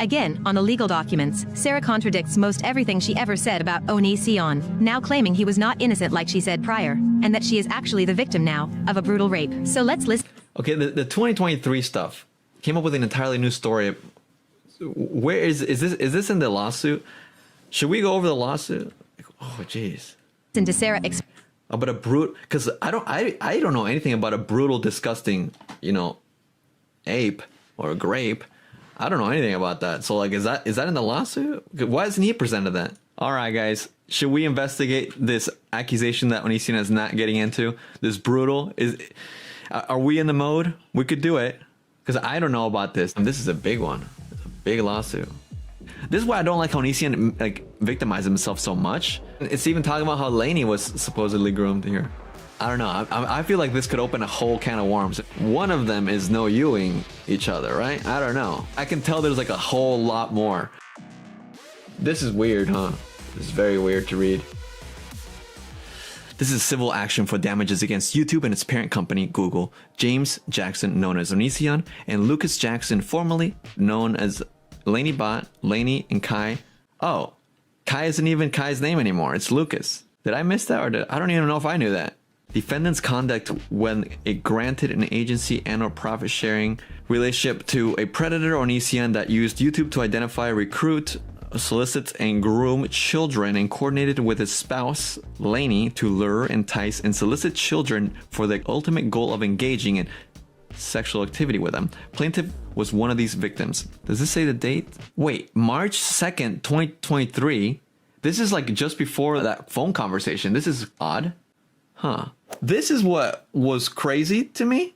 Again, on the legal documents, Sarah contradicts most everything she ever said about Onision, now claiming he was not innocent like she said prior, and that she is actually the victim now of a brutal rape. So let's list. Okay, the 2023 stuff came up with an entirely new story. Where is this in the lawsuit? Should we go over the lawsuit? Oh, jeez. Into Sarah About a brute, because I don't know anything about a brutal, disgusting, you know, ape or grape. I don't know anything about that. So like, is that in the lawsuit? Why isn't he presented that? All right, guys, should we investigate this accusation that Onison is not getting into? This brutal are we in the mode? We could do it, because I don't know about this. And this is a big one. It's a big lawsuit. This is why I don't like how Onision like victimized himself so much. It's even talking about how Lainey was supposedly groomed here. I don't know. I feel like this could open a whole can of worms. One of them is no youing each other, right? I don't know. I can tell there's like a whole lot more. This is weird, huh? This is very weird to read. This is civil action for damages against YouTube and its parent company, Google, James Jackson, known as Onision, and Lucas Jackson, formerly known as Lainey Bot, Lainey, and Kai. Oh, Kai isn't even Kai's name anymore. It's Lucas. Did I miss that? I don't even know if I knew that. Defendant's conduct when it granted an agency and or profit sharing relationship to a predator Onision that used YouTube to identify, recruit, solicit, and groom children, and coordinated with his spouse, Lainey, to lure, entice, and solicit children for the ultimate goal of engaging in sexual activity with them. Plaintiff was one of these victims. Does this say the date? Wait, March 2nd, 2023? This is like just before that phone conversation. This is odd. Huh. This is what was crazy to me,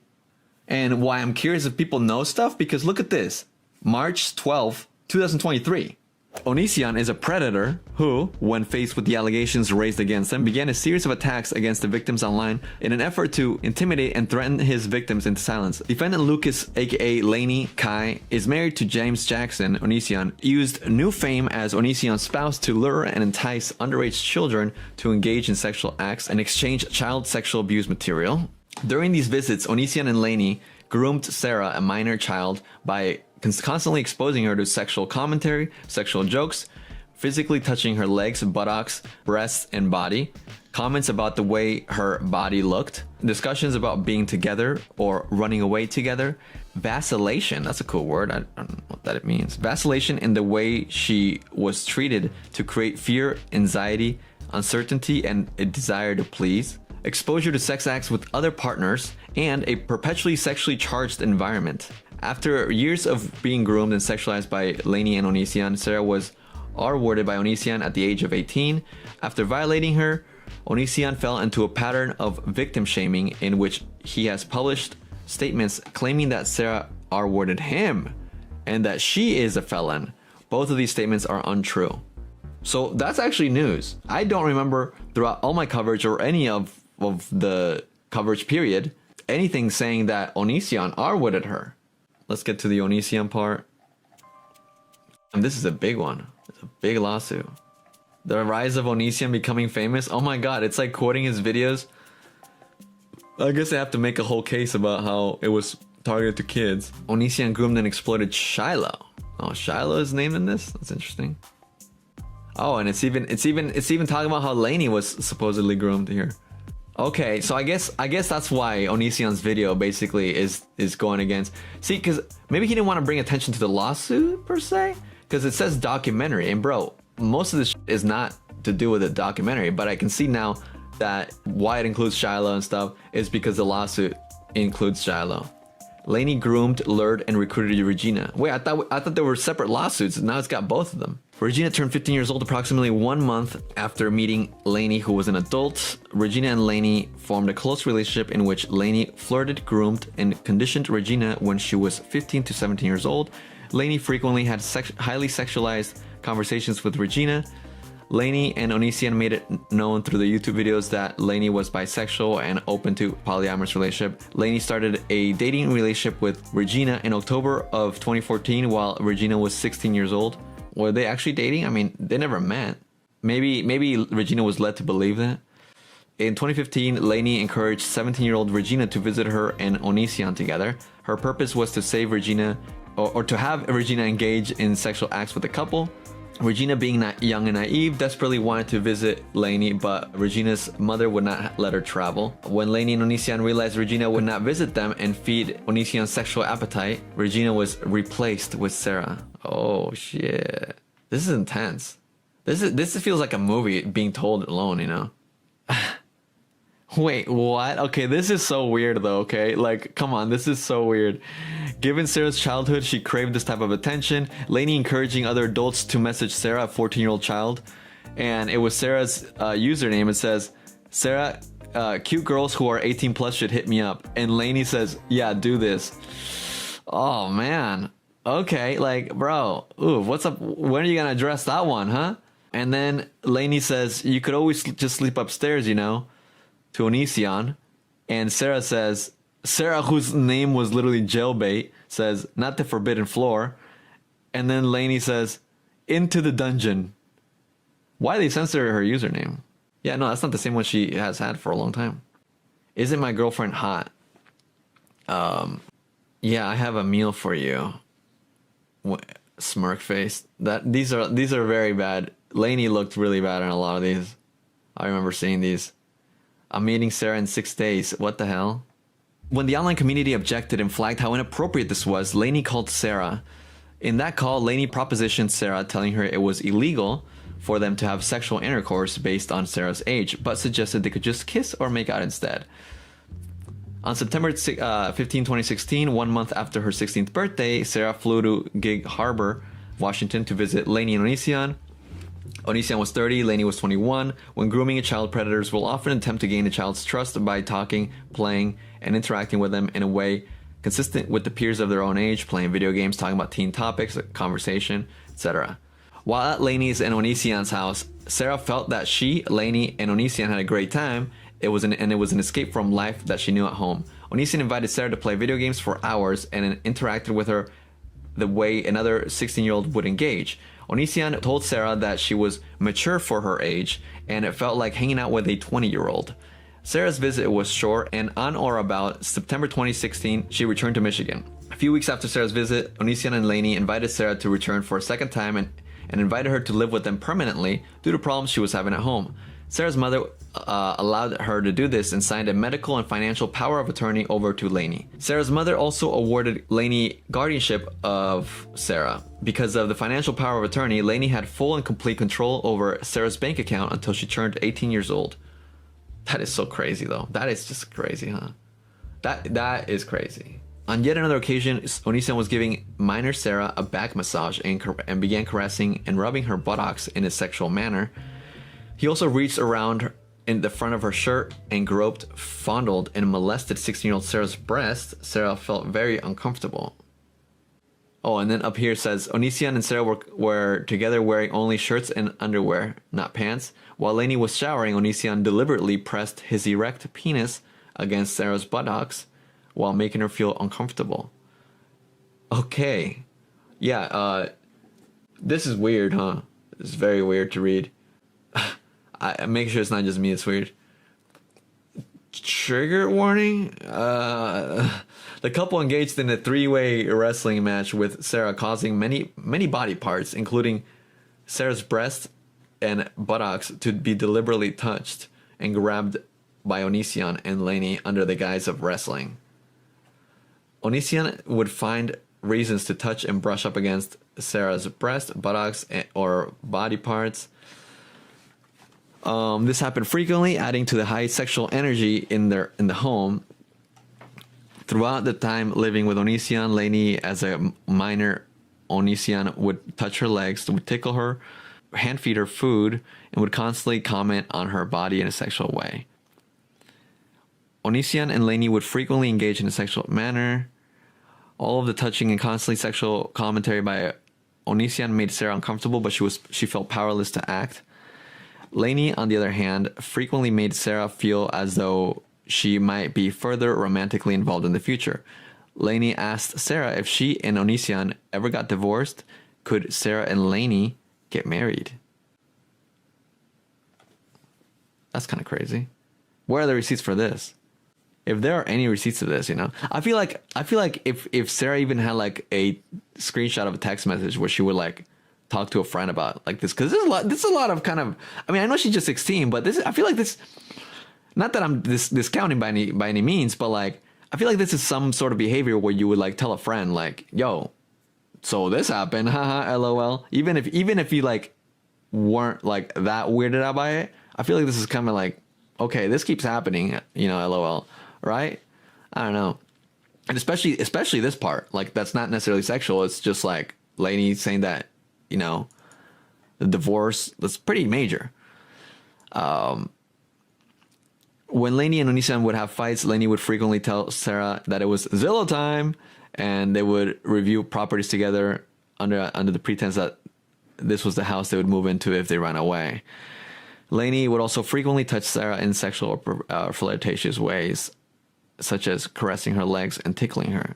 and why I'm curious if people know stuff, because look at this. March 12th, 2023. Onision is a predator who, when faced with the allegations raised against him, began a series of attacks against the victims online in an effort to intimidate and threaten his victims into silence. Defendant Lucas, aka Lainey Kai, is married to James Jackson. Onision used new fame as Onision's spouse to lure and entice underage children to engage in sexual acts and exchange child sexual abuse material. During these visits, Onision and Lainey groomed Sarah, a minor child, by constantly exposing her to sexual commentary, sexual jokes, physically touching her legs, buttocks, breasts, and body, comments about the way her body looked, discussions about being together or running away together, vacillation, that's a cool word, I don't know what that means, vacillation in the way she was treated to create fear, anxiety, uncertainty, and a desire to please, exposure to sex acts with other partners, and a perpetually sexually charged environment. After years of being groomed and sexualized by Lainey and Onision, Sarah was R-worded by Onision at the age of 18. After violating her, Onision fell into a pattern of victim shaming in which he has published statements claiming that Sarah R-worded him and that she is a felon. Both of these statements are untrue. So that's actually news. I don't remember throughout all my coverage or any of the coverage period anything saying that Onision R-worded her. Let's get to the Onision part. And this is a big one. It's a big lawsuit. The rise of Onision becoming famous. Oh my god, it's like quoting his videos. I guess I have to make a whole case about how it was targeted to kids. Onision groomed and exploited Shiloh. Oh, Shiloh is named in this? That's interesting. Oh, and it's even talking about how Lainey was supposedly groomed here. Okay, so I guess that's why Onision's video basically is going against. See, because maybe he didn't want to bring attention to the lawsuit per se, because it says documentary, and bro, most of this is not to do with a documentary. But I can see now that why it includes Shiloh and stuff is because the lawsuit includes Shiloh. Lainey groomed, lured, and recruited Regina. Wait, I thought there were separate lawsuits. Now it's got both of them. Regina turned 15 years old approximately 1 month after meeting Lainey, who was an adult. Regina and Lainey formed a close relationship in which Lainey flirted, groomed, and conditioned Regina when she was 15 to 17 years old. Lainey frequently had highly sexualized conversations with Regina. Lainey and Onision made it known through the YouTube videos that Lainey was bisexual and open to polyamorous relationship. Lainey started a dating relationship with Regina in October of 2014 while Regina was 16 years old. Were they actually dating? I mean, they never met. Maybe Regina was led to believe that. In 2015, Lainey encouraged 17-year-old Regina to visit her and Onision together. Her purpose was to save Regina or to have Regina engage in sexual acts with the couple. Regina, being young and naive, desperately wanted to visit Lainey, but Regina's mother would not let her travel. When Lainey and Onision realized Regina would not visit them and feed Onision's sexual appetite, Regina was replaced with Sarah. Oh shit. This is intense. This feels like a movie being told alone, you know? Wait, what? Okay, this is so weird though, okay? Like, come on, this is so weird. Given Sarah's childhood, she craved this type of attention. Lainey encouraging other adults to message Sarah, a 14-year-old child. And it was Sarah's username. It says, Sarah, cute girls who are 18 plus should hit me up. And Lainey says, yeah, do this. Oh, man. Okay, like, bro, ooh, what's up? When are you gonna address that one, huh? And then Lainey says, you could always just sleep upstairs, you know, to Onision. And Sarah says, Sarah, whose name was literally jailbait, says, not the forbidden floor. And then Lainey says, into the dungeon. Why they censor her username? Yeah, no, that's not the same one she has had for a long time. Isn't my girlfriend hot? Yeah, I have a meal for you. Smirk face. These are very bad. Lainey looked really bad on a lot of these. I remember seeing these. I'm meeting Sarah in 6 days. What the hell? When the online community objected and flagged how inappropriate this was, Lainey called Sarah. In that call, Lainey propositioned Sarah, telling her it was illegal for them to have sexual intercourse based on Sarah's age, but suggested they could just kiss or make out instead. On September 15, 2016, 1 month after her 16th birthday, Sarah flew to Gig Harbor, Washington to visit Lainey and Onision. Onision was 30, Lainey was 21. When grooming a child, predators will often attempt to gain a child's trust by talking, playing, and interacting with them in a way consistent with the peers of their own age, playing video games, talking about teen topics, conversation, etc. While at Lainey's and Onision's house, Sarah felt that she, Lainey, and Onision had a great time. It was an escape from life that she knew at home. Onision invited Sarah to play video games for hours and interacted with her the way another 16-year-old would engage. Onision told Sarah that she was mature for her age, and it felt like hanging out with a 20-year-old. Sarah's visit was short, and on or about September 2016, she returned to Michigan. A few weeks after Sarah's visit, Onision and Lainey invited Sarah to return for a second time and invited her to live with them permanently due to problems she was having at home. Sarah's mother allowed her to do this and signed a medical and financial power of attorney over to Lainey. Sarah's mother also awarded Lainey guardianship of Sarah. Because of the financial power of attorney, Lainey had full and complete control over Sarah's bank account until she turned 18 years old. That is so crazy though. That is just crazy, huh? That is crazy. On yet another occasion, Onison was giving minor Sarah a back massage and began caressing and rubbing her buttocks in a sexual manner. He also reached around in the front of her shirt and groped, fondled, and molested 16-year-old Sarah's breast. Sarah felt very uncomfortable. Oh, and then up here it says, Onision and Sarah were together wearing only shirts and underwear, not pants. While Lainey was showering, Onision deliberately pressed his erect penis against Sarah's buttocks while making her feel uncomfortable. Okay. Yeah, this is weird, huh? It's very weird to read. I make sure it's not just me, it's weird. Trigger warning? The couple engaged in a three-way wrestling match with Sarah, causing many body parts, including Sarah's breast and buttocks, to be deliberately touched and grabbed by Onision and Lainey under the guise of wrestling. Onision would find reasons to touch and brush up against Sarah's breast, buttocks, or body parts. This happened frequently, adding to the high sexual energy in the home. Throughout the time living with Onision, Lainey, as a minor, Onision would touch her legs, would tickle her, hand feed her food, and would constantly comment on her body in a sexual way. Onision and Lainey would frequently engage in a sexual manner. All of the touching and constantly sexual commentary by Onision made Sarah uncomfortable, but she felt powerless to act. Lainey, on the other hand, frequently made Sarah feel as though she might be further romantically involved in the future. Lainey asked Sarah if she and Onision ever got divorced. Could Sarah and Lainey get married? That's kind of crazy. Where are the receipts for this? if there are any receipts of this, I feel like if Sarah even had like a screenshot of a text message where she would like talk to a friend about like this, because this is a lot of kind of, I mean, I know she's just 16, but I feel like this, not that I'm discounting by any means, but like I feel like this is some sort of behavior where you would like tell a friend like, yo, so this happened, haha, lol. Even if you like weren't like that weirded out by it, I feel like this is kind of like, okay, this keeps happening, lol, right? I don't know. And especially this part, like that's not necessarily sexual. It's just like Lainey saying that, the divorce, that's pretty major. When Lainey and Onision would have fights, Lainey would frequently tell Sarah that it was Zillow time, and they would review properties together under the pretense that this was the house they would move into if they ran away. Lainey would also frequently touch Sarah in sexual or flirtatious ways, such as caressing her legs and tickling her.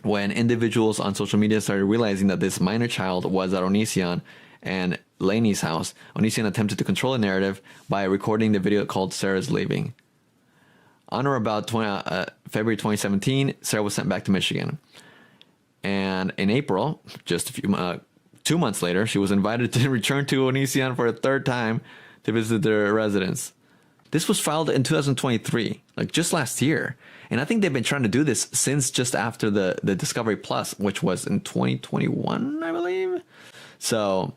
When individuals on social media started realizing that this minor child was at Onision and Lainey's house, Onision attempted to control the narrative by recording the video called Sarah's Leaving. On or about February 2017, Sarah was sent back to Michigan. And in April, just 2 months later, she was invited to return to Onision for a third time to visit their residence. This was filed in 2023, like just last year. And I think they've been trying to do this since just after the Discovery Plus, which was in 2021, I believe. So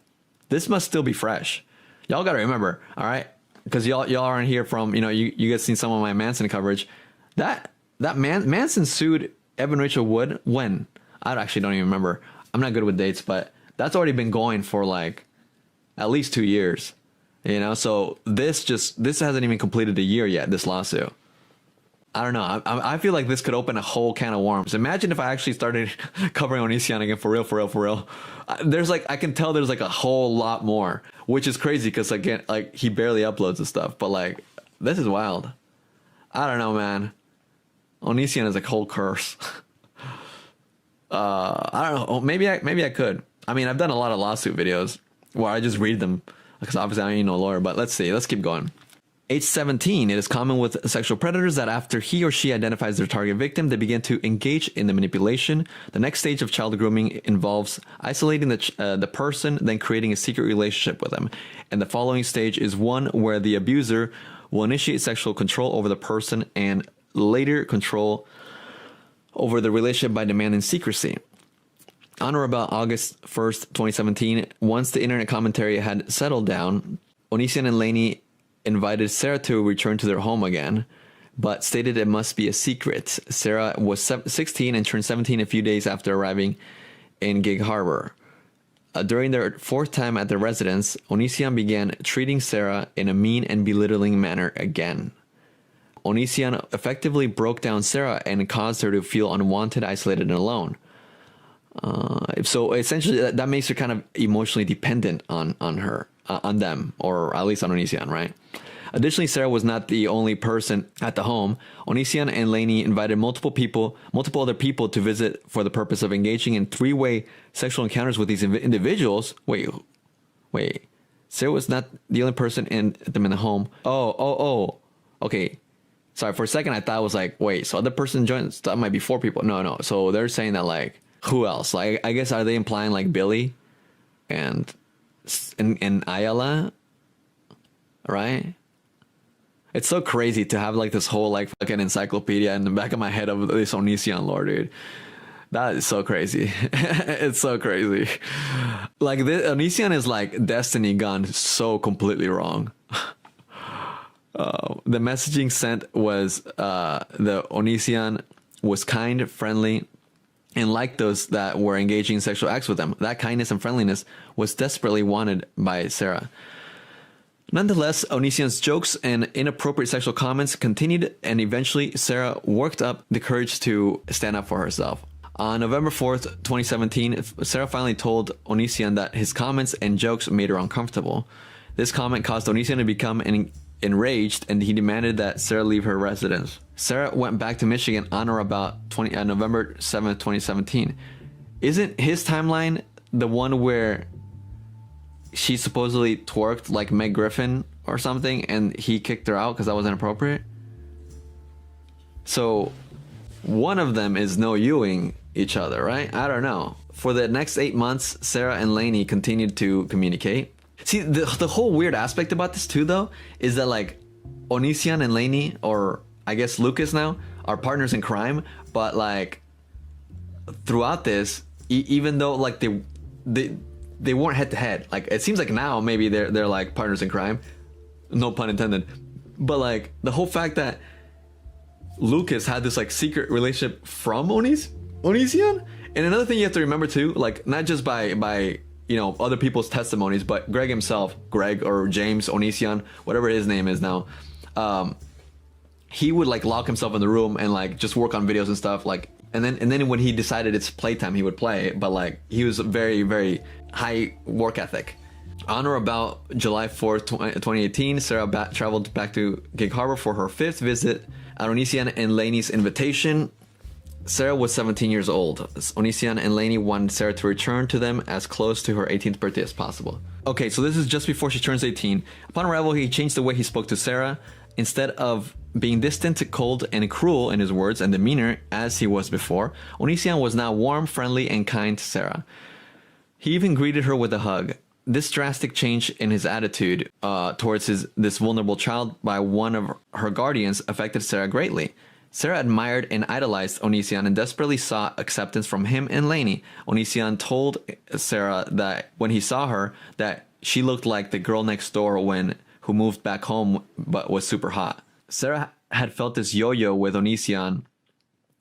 this must still be fresh. Y'all got to remember, all right? Because y'all aren't here from, you guys seen some of my Manson coverage. Manson sued Evan Rachel Wood when? I actually don't even remember. I'm not good with dates, but that's already been going for like at least 2 years. So this hasn't even completed a year yet, this lawsuit. I don't know. I feel like this could open a whole can of worms. Imagine if I actually started covering Onision again for real. There's like, I can tell there's like a whole lot more, which is crazy because again, like he barely uploads and stuff. But like, this is wild. I don't know, man. Onision is a whole curse. I don't know. Maybe I could. I mean, I've done a lot of lawsuit videos where I just read them because obviously I ain't no lawyer. But let's see. Let's keep going. Age 17, it is common with sexual predators that after he or she identifies their target victim, they begin to engage in the manipulation. The next stage of child grooming involves isolating the person, then creating a secret relationship with them. And the following stage is one where the abuser will initiate sexual control over the person and later control over the relationship by demanding secrecy. On or about August 1st, 2017, once the internet commentary had settled down, Onison and Lainey invited Sarah to return to their home again, but stated it must be a secret. Sarah was 16 and turned 17 a few days after arriving in Gig Harbor. During their fourth time at their residence, Onision began treating Sarah in a mean and belittling manner again. Onision effectively broke down Sarah and caused her to feel unwanted, isolated, and alone. So essentially, that makes her kind of emotionally dependent on them, or at least on Onision, right? Additionally, Sarah was not the only person at the home. Onision and Lainey invited multiple other people to visit for the purpose of engaging in three-way sexual encounters with these individuals. Wait. Sarah was not the only person in the home. Oh. Okay. Sorry, for a second I thought it was like, wait, so other person joined? That might be 4 people. No. So they're saying that like, who else? Like, I guess, are they implying like Billy and Ayala? Right? It's so crazy to have like this whole like fucking encyclopedia in the back of my head of this Onision lore, dude. That is so crazy. It's so crazy. Like this Onision is like Destiny gone so completely wrong. The messaging sent was the Onision was kind, friendly, and liked those that were engaging in sexual acts with them. That kindness and friendliness was desperately wanted by Sarah. Nonetheless, Onision's jokes and inappropriate sexual comments continued, and eventually Sarah worked up the courage to stand up for herself. On November 4th, 2017, Sarah finally told Onision that his comments and jokes made her uncomfortable. This comment caused Onision to become enraged, and he demanded that Sarah leave her residence. Sarah went back to Michigan on or about November 7th, 2017. Isn't his timeline the one where she supposedly twerked like Meg Griffin or something and he kicked her out because that was inappropriate? So one of them is no youing each other, right? I don't know. For the next 8 months, Sarah and Lainey continued to communicate. See, the whole weird aspect about this too, though, is that like Onision and Lainey, or I guess Lucas now, are partners in crime. But like throughout this, even though like they weren't head to head, like it seems like now maybe they're like partners in crime, no pun intended. But like the whole fact that Lucas had this like secret relationship from Onision. And another thing you have to remember too, like not just by you know other people's testimonies, but Greg himself, Greg or James Onision, whatever his name is now, he would like lock himself in the room and like just work on videos and stuff. Like and then when he decided it's playtime, he would play. But like he was very, very high work ethic. On or about July 4th, 2018, Sarah traveled back to Gig Harbor for her 5th visit at Onision and Lainey's invitation. Sarah was 17 years old. Onision and Lainey wanted Sarah to return to them as close to her 18th birthday as possible. Okay, so this is just before she turns 18. Upon arrival, he changed the way he spoke to Sarah. Instead of being distant, cold, and cruel in his words and demeanor as he was before, Onision was now warm, friendly, and kind to Sarah. He even greeted her with a hug. This drastic change in his attitude towards this vulnerable child by one of her guardians affected Sarah greatly. Sarah admired and idolized Onision and desperately sought acceptance from him and Lainey. Onision told Sarah that when he saw her, that she looked like the girl next door who moved back home but was super hot. Sarah had felt this yo-yo with Onision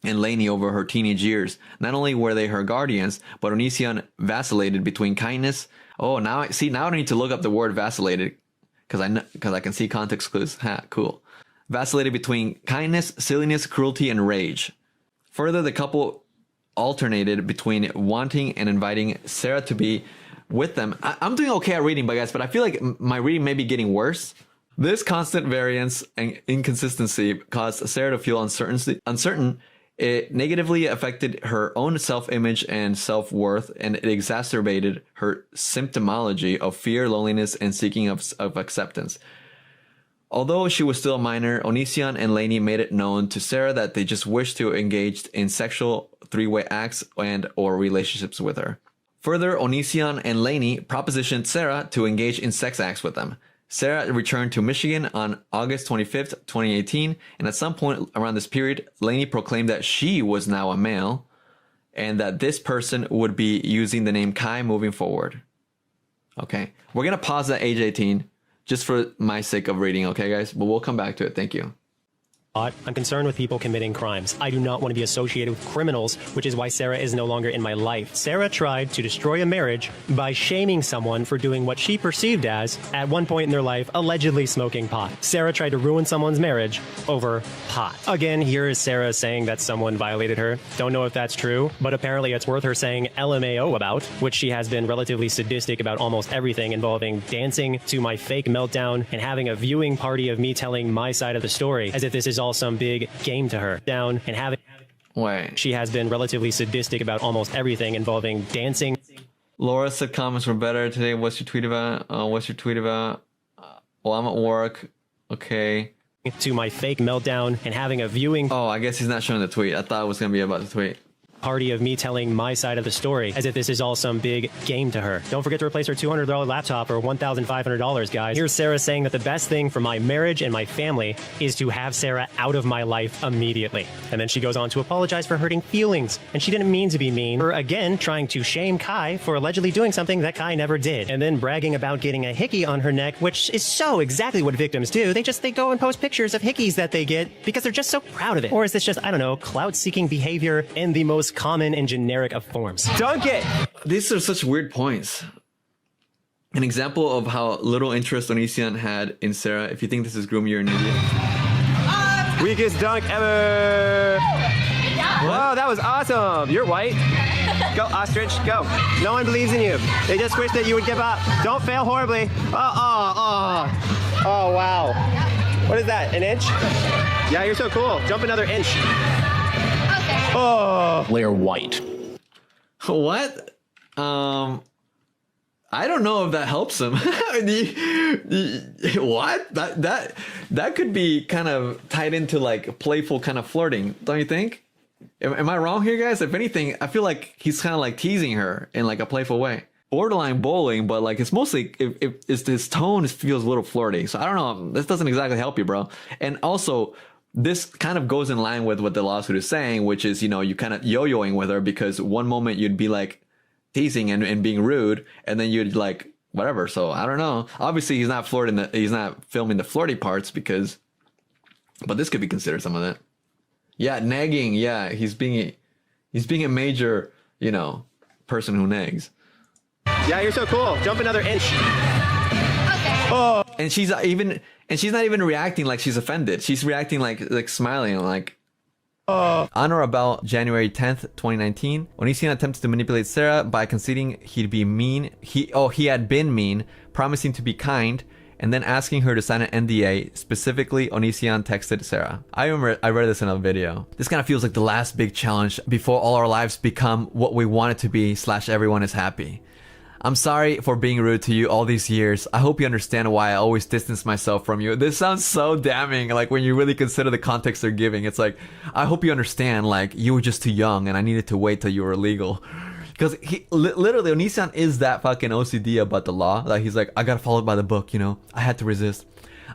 and Lainey over her teenage years. Not only were they her guardians, but Onision vacillated between kindness. Oh, now I don't need to look up the word vacillated because I can see context clues. Ha, cool. Vacillated between kindness, silliness, cruelty, and rage. Further, the couple alternated between wanting and inviting Sarah to be with them. I'm doing okay at reading, but I feel like my reading may be getting worse. This constant variance and inconsistency caused Sarah to feel uncertain. It negatively affected her own self-image and self-worth, and it exacerbated her symptomology of fear, loneliness, and seeking of acceptance. Although she was still a minor, Onision and Lainey made it known to Sarah that they just wished to engage in sexual three-way acts and/or relationships with her. Further, Onision and Lainey propositioned Sarah to engage in sex acts with them. Sarah returned to Michigan on August 25th, 2018, and at some point around this period, Lainey proclaimed that she was now a male and that this person would be using the name Kai moving forward. Okay, we're going to pause at age 18. Just for my sake of reading, okay, guys? But we'll come back to it. Thank you. I'm concerned with people committing crimes. I do not want to be associated with criminals, which is why Sarah is no longer in my life. Sarah tried to destroy a marriage by shaming someone for doing what she perceived as, at one point in their life, allegedly smoking pot. Sarah tried to ruin someone's marriage over pot. Again, here is Sarah saying that someone violated her. Don't know if that's true, but apparently it's worth her saying LMAO about, which she has been relatively sadistic about almost everything involving dancing to my fake meltdown and having a viewing party of me telling my side of the story, as if this is all some big game to her. Down and having. Wait. She has been relatively sadistic about almost everything involving dancing. Laura said comments were better today. What's your tweet about? Well, I'm at work. Okay. To my fake meltdown and having a viewing. Oh, I guess he's not showing the tweet. I thought it was going to be about the tweet. Party of me telling my side of the story, as if this is all some big game to her. Don't forget to replace her $200 laptop for $1,500, guys. Here's Sarah saying that the best thing for my marriage and my family is to have Sarah out of my life immediately. And then she goes on to apologize for hurting feelings, and she didn't mean to be mean. Or again, trying to shame Kai for allegedly doing something that Kai never did. And then bragging about getting a hickey on her neck, which is so exactly what victims do. They go and post pictures of hickeys that they get because they're just so proud of it. Or is this just, I don't know, clout-seeking behavior in the most common and generic of forms? Dunk it! These are such weird points. An example of how little interest Onision had in Sarah. If you think this is grooming, you're an idiot. Weakest dunk ever! Whoa, that was awesome! You're white. Go, ostrich, go. No one believes in you. They just wish that you would give up. Don't fail horribly. Oh, wow. What is that, an inch? Yeah, you're so cool. Jump another inch. Oh, Layer white. What? I don't know if that helps him. What? That could be kind of tied into like playful kind of flirting, don't you think? Am I wrong here, guys? If anything, I feel like he's kind of like teasing her in like a playful way. Borderline bullying, but like it's mostly if his tone feels a little flirty. So I don't know. This doesn't exactly help you, bro. And also, this kind of goes in line with what the lawsuit is saying, which is, you know, you kind of yo-yoing with her because one moment you'd be like teasing and being rude, and then you'd like whatever. So I don't know. Obviously, he's not flirting. He's not filming the flirty parts but this could be considered some of that. Yeah, nagging. Yeah, he's being a major, you know, person who nags. Yeah, you're so cool. Jump another inch. Okay. Oh. And she's not even reacting like she's offended. She's reacting like smiling, like. On or about January 10th, 2019, Onison attempted to manipulate Sarah by conceding he'd be mean. He had been mean, promising to be kind, and then asking her to sign an NDA. Specifically, Onison texted Sarah. I remember I read this in a video. This kind of feels like the last big challenge before all our lives become what we want it to be / everyone is happy. I'm sorry for being rude to you all these years. I hope you understand why I always distance myself from you. This sounds so damning, like when you really consider the context they're giving. It's like, I hope you understand, like, you were just too young and I needed to wait till you were legal. Because he literally, Onison is that fucking OCD about the law. Like, he's like, I gotta follow it by the book, you know? I had to resist.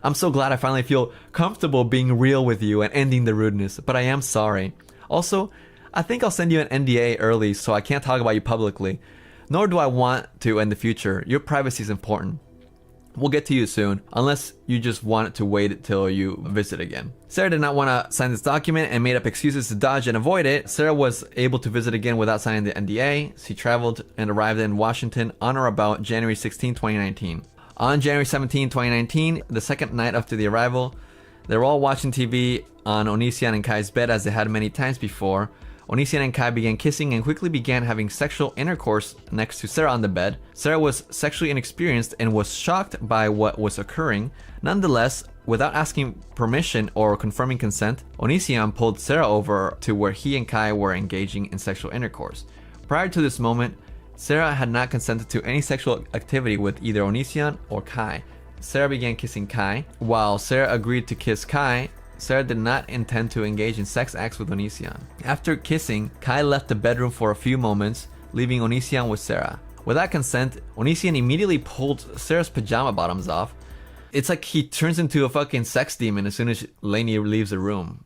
I'm so glad I finally feel comfortable being real with you and ending the rudeness, but I am sorry. Also, I think I'll send you an NDA early so I can't talk about you publicly. Nor do I want to in the future. Your privacy is important. We'll get to you soon, unless you just want to wait until you visit again. Sarah did not want to sign this document and made up excuses to dodge and avoid it. Sarah was able to visit again without signing the NDA. She traveled and arrived in Washington on or about January 16, 2019. On January 17, 2019, the second night after the arrival, they were all watching TV on Onison and Kai's bed as they had many times before. Onison and Kai began kissing and quickly began having sexual intercourse next to Sarah on the bed. Sarah was sexually inexperienced and was shocked by what was occurring. Nonetheless, without asking permission or confirming consent, Onison pulled Sarah over to where he and Kai were engaging in sexual intercourse. Prior to this moment, Sarah had not consented to any sexual activity with either Onison or Kai. Sarah began kissing Kai. While Sarah agreed to kiss Kai, Sarah did not intend to engage in sex acts with Onison. After kissing, Kai left the bedroom for a few moments, leaving Onison with Sarah. Without consent, Onison immediately pulled Sarah's pajama bottoms off. It's like he turns into a fucking sex demon as soon as Lainey leaves the room.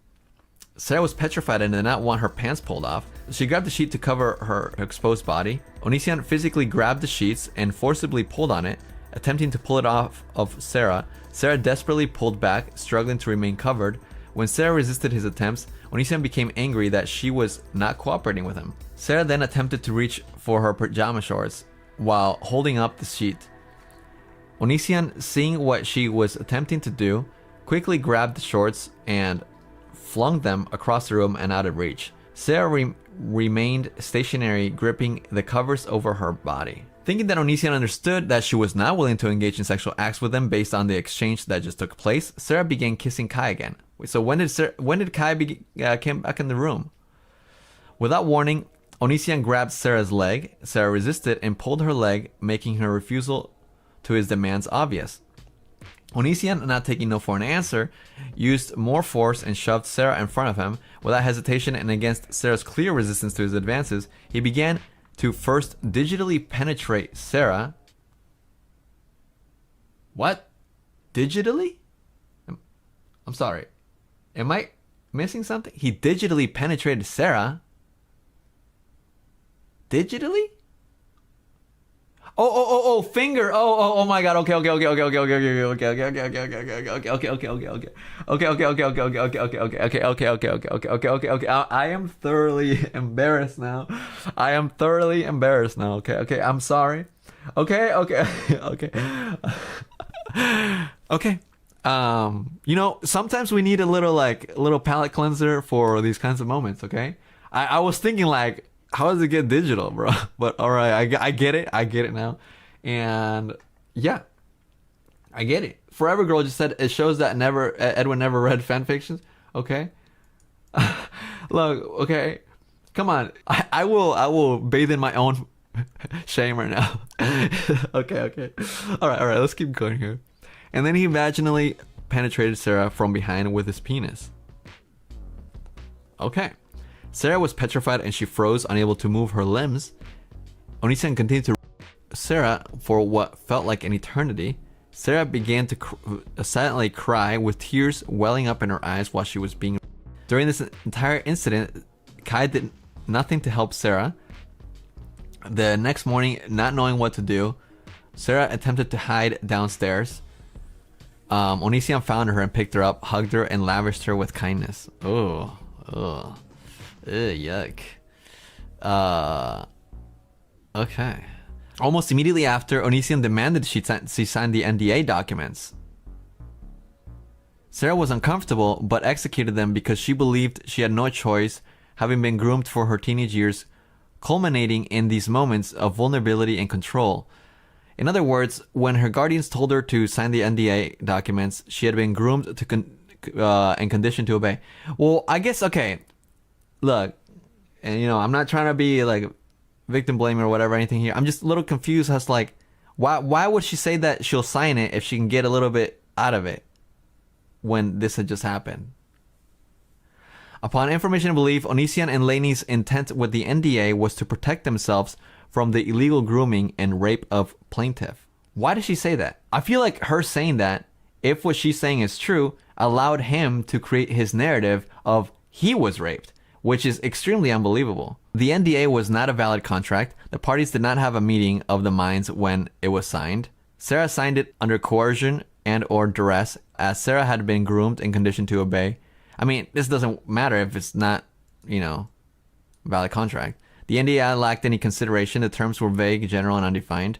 Sarah was petrified and did not want her pants pulled off. She grabbed the sheet to cover her exposed body. Onison physically grabbed the sheets and forcibly pulled on it, attempting to pull it off of Sarah. Sarah desperately pulled back, struggling to remain covered. When Sarah resisted his attempts, Onison became angry that she was not cooperating with him. Sarah then attempted to reach for her pajama shorts while holding up the sheet. Onison, seeing what she was attempting to do, quickly grabbed the shorts and flung them across the room and out of reach. Sarah remained stationary, gripping the covers over her body. Thinking that Onison understood that she was not willing to engage in sexual acts with him based on the exchange that just took place, Sarah began kissing Kai again. So when did Kai came back in the room? Without warning, Onison grabbed Sarah's leg. Sarah resisted and pulled her leg, making her refusal to his demands obvious. Onison, not taking no for an answer, used more force and shoved Sarah in front of him. Without hesitation and against Sarah's clear resistance to his advances, he began to first digitally penetrate Sarah. What? Digitally? I'm sorry. Am I missing something? He digitally penetrated Sarah. Digitally? Oh, finger. Oh my God. Okay. I am thoroughly embarrassed now. Okay. I'm sorry. Okay. You know, sometimes we need a little palate cleanser for these kinds of moments. Okay. I was thinking like, how does it get digital, bro? But all right, I get it now. And yeah, I get it. Forever Girl just said it shows that Edwin never read fan fictions. Okay. Look, okay. Come on. I will bathe in my own Shame her now. Okay. All right, let's keep going here. And then he vaginally penetrated Sarah from behind with his penis. Okay. Sarah was petrified and she froze, unable to move her limbs. Onison continued to Sarah for what felt like an eternity. Sarah began to silently cry with tears welling up in her eyes while she was being... During this entire incident, Kai did nothing to help Sarah. The next morning, not knowing what to do, Sarah attempted to hide downstairs. Onision found her and picked her up, hugged her, and lavished her with kindness. Yuck. Okay. Almost immediately after, Onision demanded she sign the NDA documents. Sarah was uncomfortable, but executed them because she believed she had no choice, having been groomed for her teenage years, culminating in these moments of vulnerability and control. In other words, when her guardians told her to sign the NDA documents, she had been groomed to and conditioned to obey. Well, I guess, okay, look, and I'm not trying to be like victim blaming or whatever, anything here. I'm just a little confused as like, why would she say that she'll sign it if she can get a little bit out of it when this had just happened? Upon information and belief, Onision and Laney's intent with the NDA was to protect themselves from the illegal grooming and rape of plaintiff. Why did she say that? I feel like her saying that, if what she's saying is true, allowed him to create his narrative of he was raped, which is extremely unbelievable. The NDA was not a valid contract. The parties did not have a meeting of the minds when it was signed. Sarah signed it under coercion and or duress, as Sarah had been groomed and conditioned to obey. I mean, this doesn't matter if it's not, valid contract. The NDA lacked any consideration. The terms were vague, general, and undefined.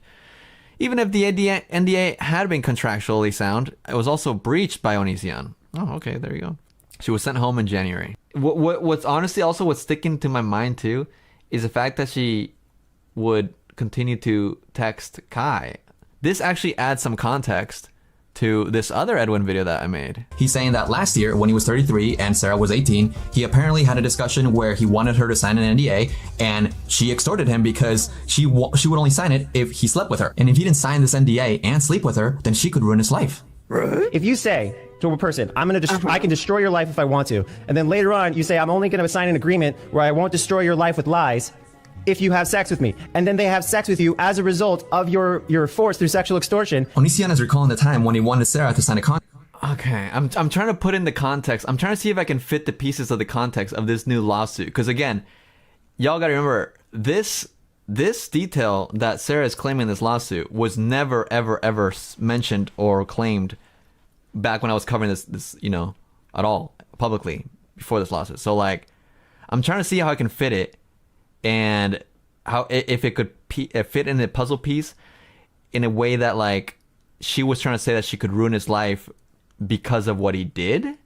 Even if the NDA had been contractually sound, it was also breached by Onision. Oh, okay, there you go. She was sent home in January. What's honestly also what's sticking to my mind too is the fact that she would continue to text Kai. This actually adds some context to this other Edwin video that I made. He's saying that last year, when he was 33 and Sarah was 18, he apparently had a discussion where he wanted her to sign an NDA, and she extorted him because she would only sign it if he slept with her. And if he didn't sign this NDA and sleep with her, then she could ruin his life. If you say to a person, I can destroy your life if I want to, and then later on you say, I'm only going to sign an agreement where I won't destroy your life with lies if you have sex with me, and then they have sex with you as a result of your force through sexual extortion. Onision is recalling the time when he wanted Sarah to sign a contract. Okay, I'm trying to put in the context. I'm trying to see if I can fit the pieces of the context of this new lawsuit. Because again, y'all gotta remember, this detail that Sarah is claiming in this lawsuit was never, ever mentioned or claimed back when I was covering this at all publicly before this lawsuit. So like, I'm trying to see how I can fit it, and how if it could fit in the puzzle piece in a way that like she was trying to say that she could ruin his life because of what he did,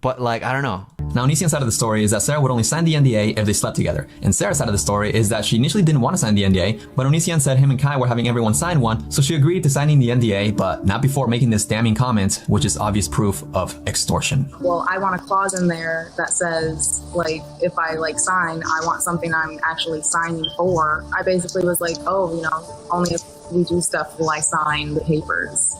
but like, I don't know. Now, Onision's side of the story is that Sarah would only sign the NDA if they slept together. And Sarah's side of the story is that she initially didn't want to sign the NDA, but Onision said him and Kai were having everyone sign one, so she agreed to signing the NDA, but not before making this damning comment, which is obvious proof of extortion. Well, I want a clause in there that says, like, if I sign, I want something I'm actually signing for. I basically was like, only if we do stuff will I sign the papers.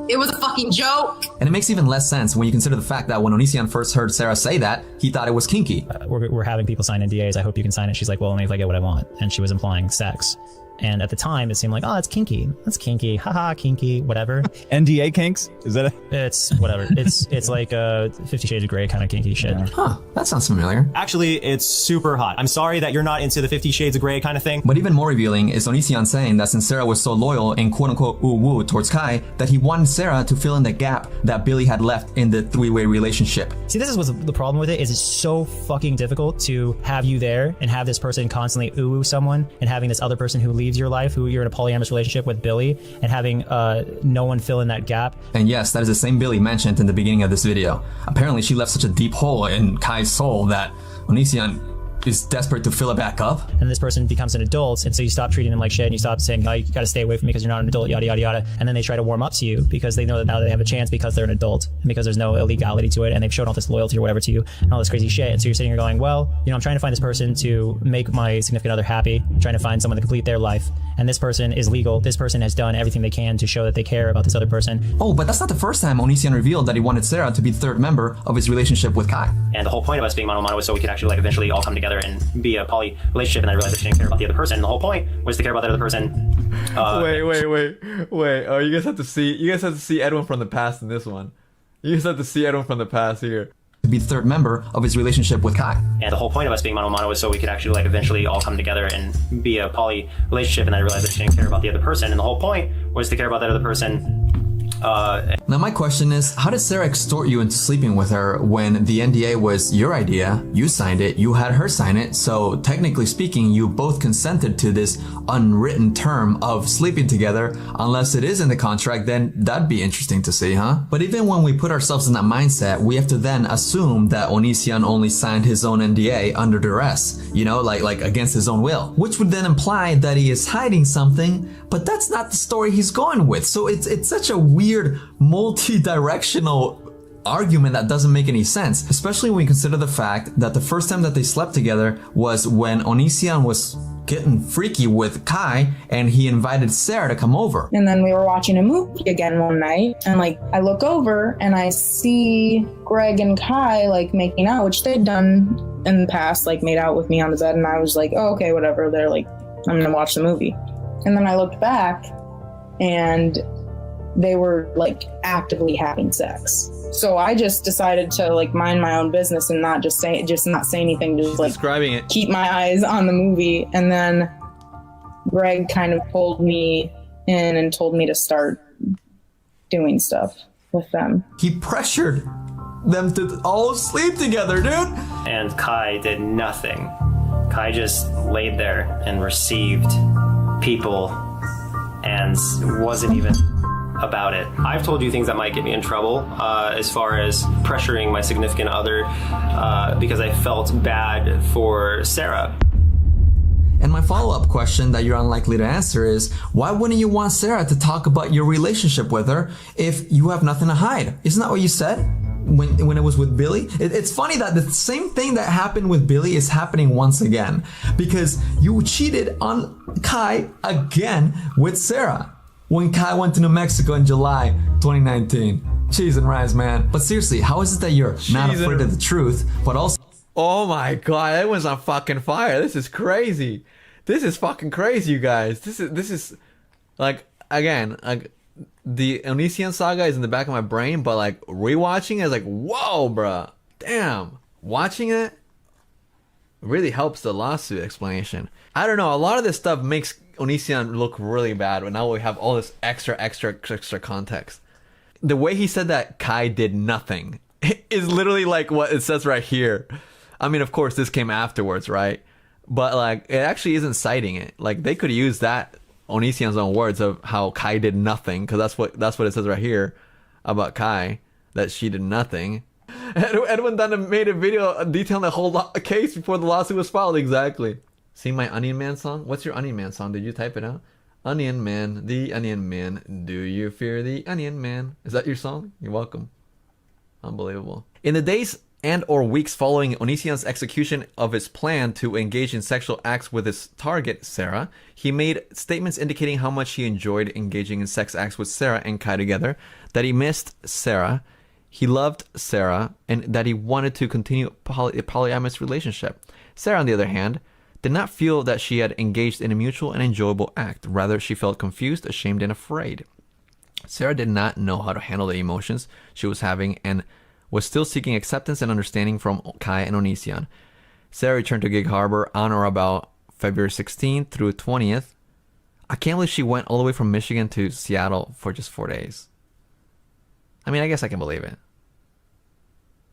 It was a fucking joke. And it makes even less sense when you consider the fact that when Onision first heard Sarah say that, he thought it was kinky. We're having people sign NDAs. I hope you can sign it. She's like, well, only if I get what I want. And she was implying sex. And at the time, it seemed like, oh, that's kinky. That's kinky. Haha, kinky, whatever. NDA kinks? Is that It's whatever. It's like 50 Shades of Grey kind of kinky shit. Huh, that sounds familiar. Actually, it's super hot. I'm sorry that you're not into the 50 Shades of Grey kind of thing. But even more revealing is Onision saying that since Sarah was so loyal and quote-unquote woo-woo towards Kai, that he wanted Sarah to fill in the gap that Billy had left in the three-way relationship. See, this is the problem with it, is it's so fucking difficult to have you there and have this person constantly ooh-woo someone, and having this other person who leaves your life, who you're in a polyamorous relationship with Billy, and having no one fill in that gap. And yes, that is the same Billy mentioned in the beginning of this video. Apparently she left such a deep hole in Kai's soul that Onision is desperate to fill it back up. And this person becomes an adult, and so you stop treating them like shit, and you stop saying, oh, you gotta stay away from me because you're not an adult, yada, yada, yada. And then they try to warm up to you because they know that now they have a chance because they're an adult, and because there's no illegality to it, and they've shown all this loyalty or whatever to you, and all this crazy shit. And so you're sitting here going, well, I'm trying to find this person to make my significant other happy, I'm trying to find someone to complete their life. And this person is legal. This person has done everything they can to show that they care about this other person. Oh, but that's not the first time Onision revealed that he wanted Sarah to be the third member of his relationship with Kai. And the whole point of us being mono was so we could actually eventually all come together and be a poly relationship. And I realized that she didn't care about the other person. And the whole point was to care about that other person. Wait. Oh, you guys have to see Edwin from the past in this one. You guys have to see Edwin from the past here. To be the third member of his relationship with Kai. And the whole point of us being mono was so we could actually eventually all come together and be a poly relationship. And I realized that she didn't care about the other person. And the whole point was to care about that other person. Now my question is, how did Sarah extort you into sleeping with her when the NDA was your idea, you signed it, you had her sign it, so technically speaking, you both consented to this unwritten term of sleeping together. Unless it is in the contract, then that'd be interesting to see, huh? But even when we put ourselves in that mindset, we have to then assume that Onision only signed his own NDA under duress, like against his own will, which would then imply that he is hiding something, but that's not the story he's going with. So it's such a weird multi-directional argument that doesn't make any sense, especially when we consider the fact that the first time that they slept together was when Onision was getting freaky with Kai and he invited Sarah to come over. And then we were watching a movie again one night, and I look over and I see Greg and Kai making out, which they'd done in the past, made out with me on the bed, and I was like, oh, okay, whatever. They're I'm gonna watch the movie. And then I looked back and they were actively having sex. So I just decided to mind my own business and not say anything, just describing it, keep my eyes on the movie. And then Greg kind of pulled me in and told me to start doing stuff with them. He pressured them to all sleep together, dude. And Kai did nothing. Kai just laid there and received people and wasn't even about it. I've told you things that might get me in trouble as far as pressuring my significant other because I felt bad for Sarah. And my follow-up question that you're unlikely to answer is, why wouldn't you want Sarah to talk about your relationship with her if you have nothing to hide? Isn't that what you said when it was with Billy? It's funny that the same thing that happened with Billy is happening once again, because you cheated on Kai again with Sarah when Kai went to New Mexico in July 2019. Cheese and rice, man. But seriously, how is it that you're not afraid of the truth, but also... Oh my god, that one's on fucking fire. This is crazy. This is fucking crazy, you guys. This is again, the Onision saga is in the back of my brain, but rewatching it is whoa, bruh. Damn. Watching it really helps the lawsuit explanation. I don't know, a lot of this stuff makes Onision look really bad, but now we have all this extra context. The way he said that Kai did nothing is literally what it says right here. I mean, of course, this came afterwards, right? But it actually isn't citing it. They could use that Onision's own words of how Kai did nothing, because that's what it says right here about Kai, that she did nothing. Edwin Dunham made a video detailing the whole case before the lawsuit was filed. Exactly. See my Onion Man song? What's your Onion Man song? Did you type it out? Onion Man, the Onion Man. Do you fear the Onion Man? Is that your song? You're welcome. Unbelievable. In the days and or weeks following Onision's execution of his plan to engage in sexual acts with his target, Sarah, he made statements indicating how much he enjoyed engaging in sex acts with Sarah and Kai together, that he missed Sarah, he loved Sarah, and that he wanted to continue a polyamorous relationship. Sarah, on the other hand, did not feel that she had engaged in a mutual and enjoyable act. Rather, she felt confused, ashamed, and afraid. Sarah did not know how to handle the emotions she was having and was still seeking acceptance and understanding from Kai and Onision. Sarah returned to Gig Harbor on or about February 16th through 20th. I can't believe she went all the way from Michigan to Seattle for just 4 days. I mean, I guess I can believe it.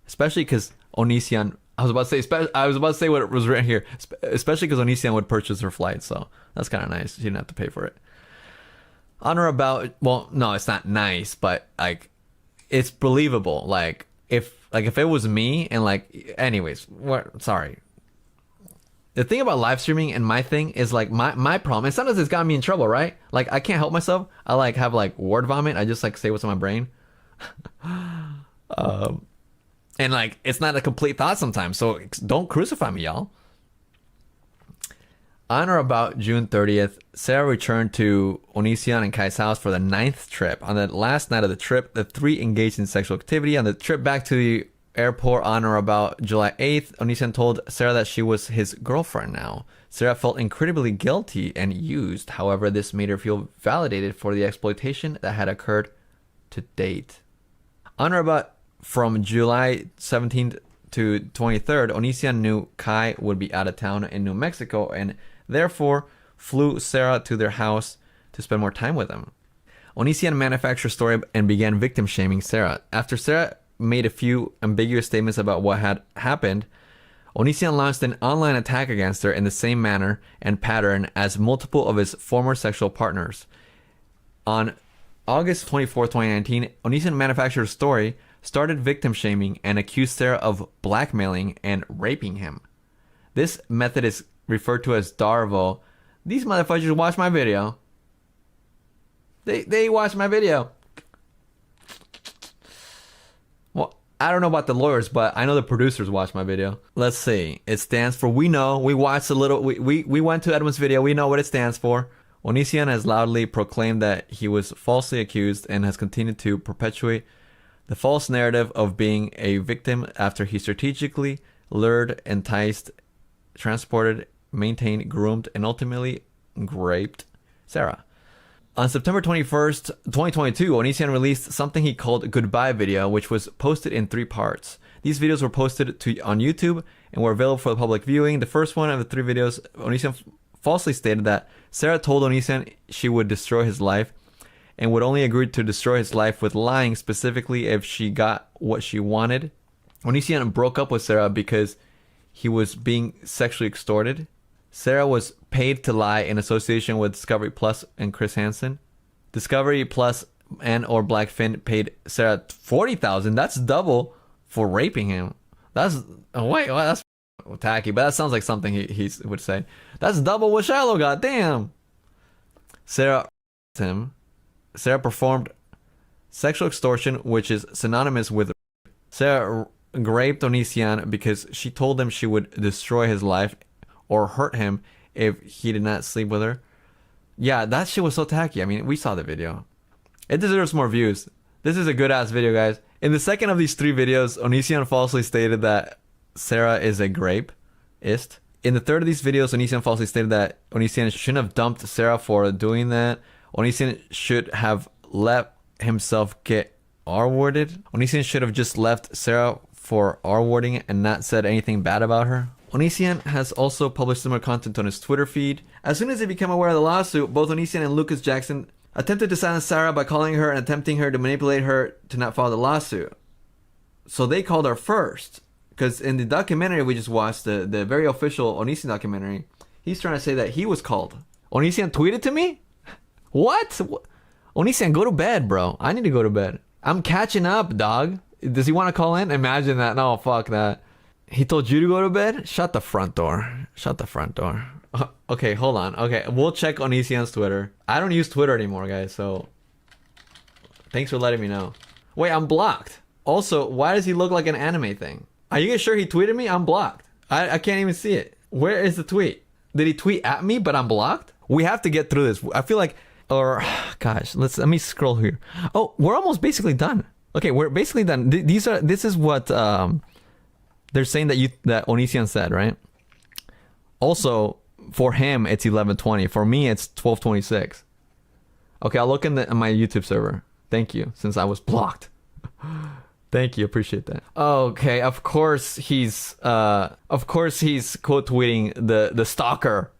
Especially because Onision... I was about to say what was written here, especially because Onision would purchase her flight, so that's kind of nice. She didn't have to pay for it. On or about, well, no, it's not nice, but it's believable. If it was me and anyways, sorry. The thing about live streaming and my thing is like my problem, and sometimes it's got me in trouble, right? Like I can't help myself. I like have like word vomit. I just like say what's in my brain. And like it's not a complete thought sometimes. So don't crucify me, y'all. On or about June 30th, Sarah returned to Onision and Kai's house for the 9th trip. On the last night of the trip, the three engaged in sexual activity. On the trip back to the airport on or about July 8th, Onison told Sarah that she was his girlfriend now. Sarah felt incredibly guilty and used. However, this made her feel validated for the exploitation that had occurred to date. On or about from July 17th to 23rd, Onision knew Kai would be out of town in New Mexico and therefore flew Sarah to their house to spend more time with him. Onision manufactured a story and began victim shaming Sarah. After Sarah made a few ambiguous statements about what had happened, Onision launched an online attack against her in the same manner and pattern as multiple of his former sexual partners. On August 24, 2019, Onison manufactured a story, started victim shaming, and accused Sarah of blackmailing and raping him. This method is referred to as Darvo. These motherfuckers watch my video. They watch my video. Well, I don't know about the lawyers, but I know the producers watch my video. Let's see. It stands for we know. We watched a little. We went to Edwin's video. We know what it stands for. Onision has loudly proclaimed that he was falsely accused and has continued to perpetuate the false narrative of being a victim after he strategically lured, enticed, transported, maintained, groomed, and ultimately raped Sarah. On September 21st, 2022, Onision released something he called Goodbye Video, which was posted in 3 parts. These videos were posted on YouTube and were available for the public viewing. The first one of the 3 videos, Onision falsely stated that Sarah told Onision she would destroy his life and would only agree to destroy his life with lying, specifically if she got what she wanted. Onision broke up with Sarah because he was being sexually extorted. Sarah was paid to lie in association with Discovery Plus and Chris Hansen. Discovery Plus and or Blackfin paid Sarah $40,000. That's double for raping him. That's that's tacky, but that sounds like something he would say. That's double what Shiloh got. Damn. Sarah performed sexual extortion, which is synonymous with rape. Sarah raped Onision because she told him she would destroy his life or hurt him if he did not sleep with her. Yeah, that shit was so tacky. I mean, we saw the video. It deserves more views. This is a good ass video, guys. In the second of these 3 videos, Onision falsely stated that Sarah is a grapeist. In the third of these videos, Onision falsely stated that Onision shouldn't have dumped Sarah for doing that. Onision should have let himself get R-worded. Onision should have just left Sarah for R-wording and not said anything bad about her. Onision has also published similar content on his Twitter feed. As soon as they became aware of the lawsuit, both Onision and Lucas Jackson attempted to silence Sarah by calling her and attempting her to manipulate her to not file the lawsuit. So they called her first. Because in the documentary we just watched, the very official Onision documentary, he's trying to say that he was called. Onision tweeted to me? What? Onision, go to bed, bro. I need to go to bed. I'm catching up, dog. Does he want to call in? Imagine that. No, fuck that. He told you to go to bed? Shut the front door. Shut the front door. Okay, hold on. Okay, we'll check Onision's Twitter. I don't use Twitter anymore, guys, so thanks for letting me know. Wait, I'm blocked. Also, why does he look like an anime thing? Are you guys sure he tweeted me? I'm blocked. I can't even see it. Where is the tweet? Did he tweet at me, but I'm blocked? We have to get through this. I feel like, or gosh, let me scroll here. Oh, we're almost basically done. Okay, we're basically done. This is what they're saying that Onision said, right? Also, for him it's 11:20. For me it's 12:26. Okay, I'll look in my YouTube server. Thank you, since I was blocked. Thank you, appreciate that. Okay, of course he's quote tweeting the stalker.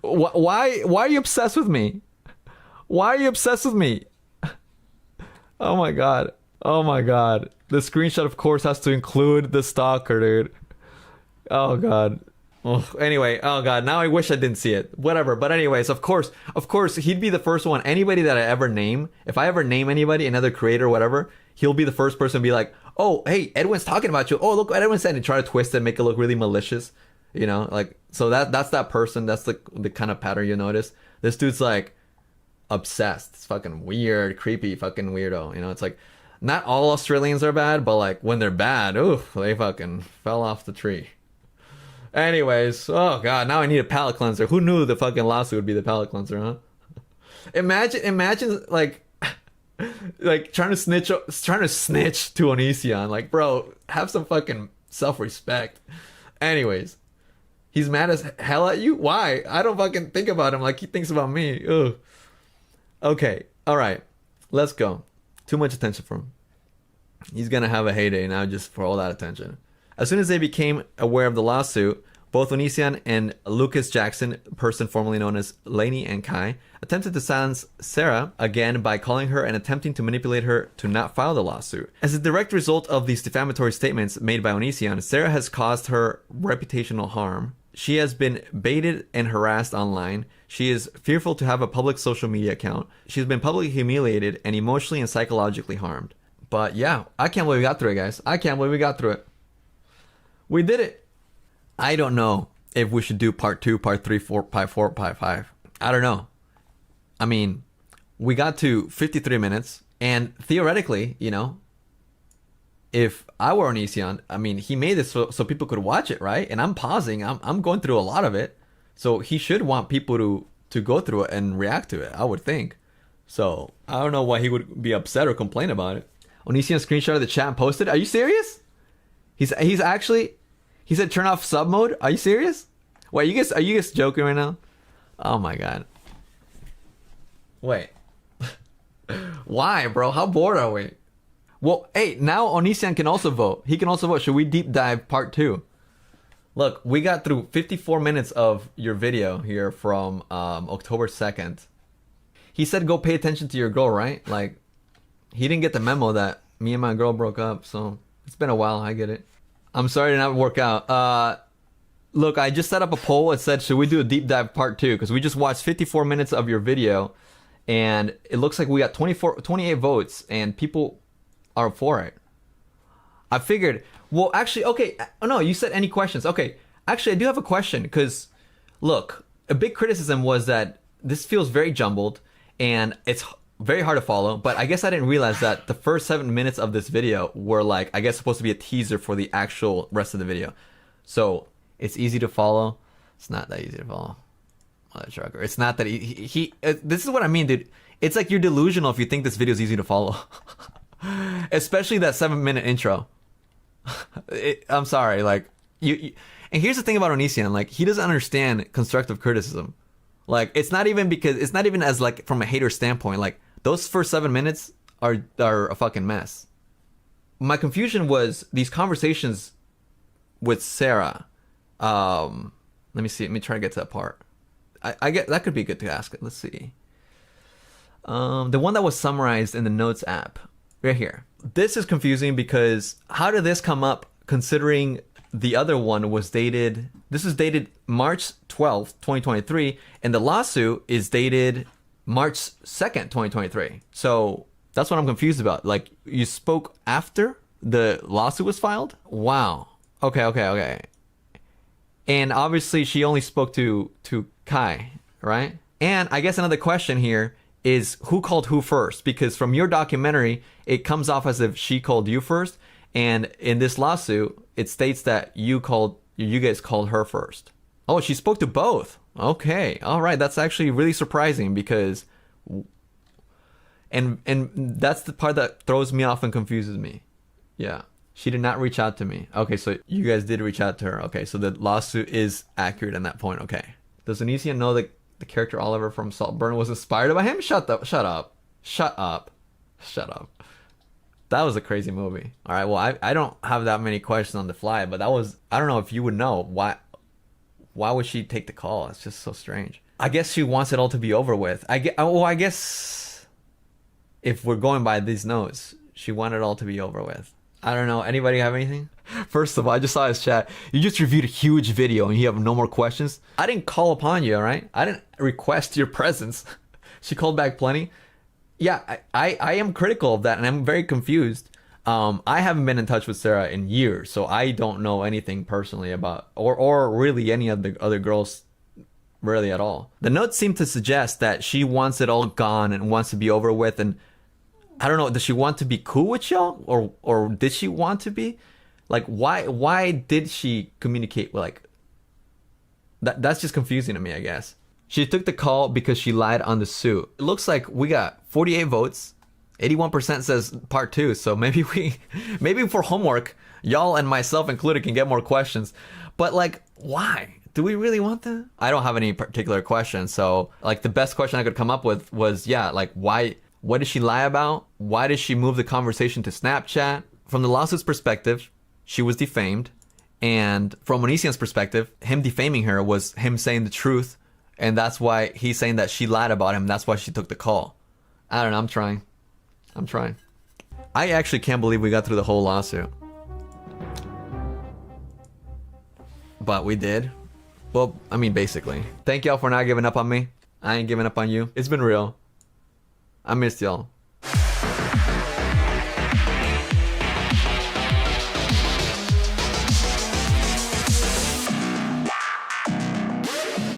Why are you obsessed with me? Why are you obsessed with me? Oh my god. Oh my god. The screenshot of course has to include the stalker, dude. Oh god. Oh, anyway, oh god, now I wish I didn't see it. Whatever. But anyways, of course, he'd be the first one. Anybody that I ever name, if I ever name anybody, another creator or whatever, he'll be the first person to be like, oh, hey, Edwin's talking about you. Oh, look what Edwin said, and try to twist it and make it look really malicious. You know, like, so that's that person. That's the kind of pattern you notice. This dude's like obsessed. It's fucking weird, creepy, fucking weirdo. You know, it's like not all Australians are bad, but like when they're bad, oof, they fucking fell off the tree. Anyways, oh god, now I need a palate cleanser. Who knew the fucking lawsuit would be the palate cleanser, huh? Imagine like trying to snitch to Onision. Like, bro, have some fucking self-respect. Anyways, he's mad as hell at you? Why? I don't fucking think about him like he thinks about me. Ugh. Okay, alright. Let's go. Too much attention for him. He's gonna have a heyday now just for all that attention. As soon as they became aware of the lawsuit, both Onision and Lucas Jackson, person formerly known as Lainey and Kai, attempted to silence Sarah again by calling her and attempting to manipulate her to not file the lawsuit. As a direct result of these defamatory statements made by Onision, Sarah has caused her reputational harm. She has been baited and harassed online. She is fearful to have a public social media account. She's been publicly humiliated and emotionally and psychologically harmed. But yeah, I can't believe we got through it, guys. I can't believe we got through it. We did it. I don't know if we should do part 2, part 3, part 4, part 5. I don't know. I mean, we got to 53 minutes, and theoretically, you know, if I were Onision, I mean, he made this so people could watch it, right? And I'm pausing. I'm going through a lot of it. So he should want people to go through it and react to it, I would think. So I don't know why he would be upset or complain about it. Onision screenshot of the chat and posted. Are you serious? He's actually... He said turn off sub mode? Are you serious? Wait, are you guys joking right now? Oh my god. Wait. Why, bro? How bored are we? Well, hey, now Onision can also vote. He can also vote. Should we deep dive part 2? Look, we got through 54 minutes of your video here from October 2nd. He said go pay attention to your girl, right? Like, he didn't get the memo that me and my girl broke up, so it's been a while. I get it. I'm sorry to not work out. Look, I just set up a poll. It said, should we do a deep dive part 2? Because we just watched 54 minutes of your video, and it looks like we got 28 votes, and people are for it. I figured, well, actually, okay. Oh, no, you said any questions. Okay, actually, I do have a question, because, look, a big criticism was that this feels very jumbled, and it's very hard to follow, but I guess I didn't realize that the first 7 minutes of this video were like, I guess supposed to be a teaser for the actual rest of the video. So it's easy to follow. It's not that easy to follow. Mother trucker. It's not that this is what I mean, dude. It's like you're delusional if you think this video is easy to follow. Especially that 7-minute intro. I'm sorry, like you. And here's the thing about Onision, like he doesn't understand constructive criticism. Like it's not even as like from a hater standpoint. Like those first 7 minutes are a fucking mess. My confusion was these conversations with Sarah. Let me see. Let me try to get to that part. I get that could be good to ask. Let's see. The one that was summarized in the notes app right here. This is confusing because how did this come up considering the other one was dated, this is dated March 12th, 2023, and the lawsuit is dated March 2nd, 2023. So that's what I'm confused about. Like, you spoke after the lawsuit was filed? Wow. Okay. And obviously she only spoke to Kai, right? And I guess another question here is who called who first? Because from your documentary, it comes off as if she called you first. And in this lawsuit, it states that you guys called her first. Oh, she spoke to both. Okay. All right. That's actually really surprising because, and that's the part that throws me off and confuses me. Yeah. She did not reach out to me. Okay. So you guys did reach out to her. Okay. So the lawsuit is accurate on that point. Okay. Does Onision know that the character Oliver from Saltburn was inspired by him? Shut up. That was a crazy movie. All right, well, I don't have that many questions on the fly, but that was, I don't know if you would know. Why would she take the call? It's just so strange. I guess she wants it all to be over with. I guess if we're going by these notes, she wanted it all to be over with. I don't know. Anybody have anything? First of all, I just saw his chat. You just reviewed a huge video and you have no more questions? I didn't call upon you, all right? I didn't request your presence. She called back plenty. Yeah, I am critical of that and I'm very confused. I haven't been in touch with Sarah in years, so I don't know anything personally about or really any of the other girls really at all. The notes seem to suggest that she wants it all gone and wants to be over with, and I don't know, does she want to be cool with y'all or did she want to be? Like why did she communicate like that's just confusing to me, I guess. She took the call because she lied on the suit. It looks like we got 48 votes. 81% says part 2, so maybe for homework, y'all and myself included can get more questions. But like, why? Do we really want that? I don't have any particular question, so like the best question I could come up with was, yeah, like why? What did she lie about? Why did she move the conversation to Snapchat? From the lawsuit's perspective, she was defamed, and from Onision's perspective, him defaming her was him saying the truth, and that's why he's saying that she lied about him. That's why she took the call. I don't know. I'm trying. I actually can't believe we got through the whole lawsuit. But we did. Well, I mean, basically. Thank y'all for not giving up on me. I ain't giving up on you. It's been real. I missed y'all.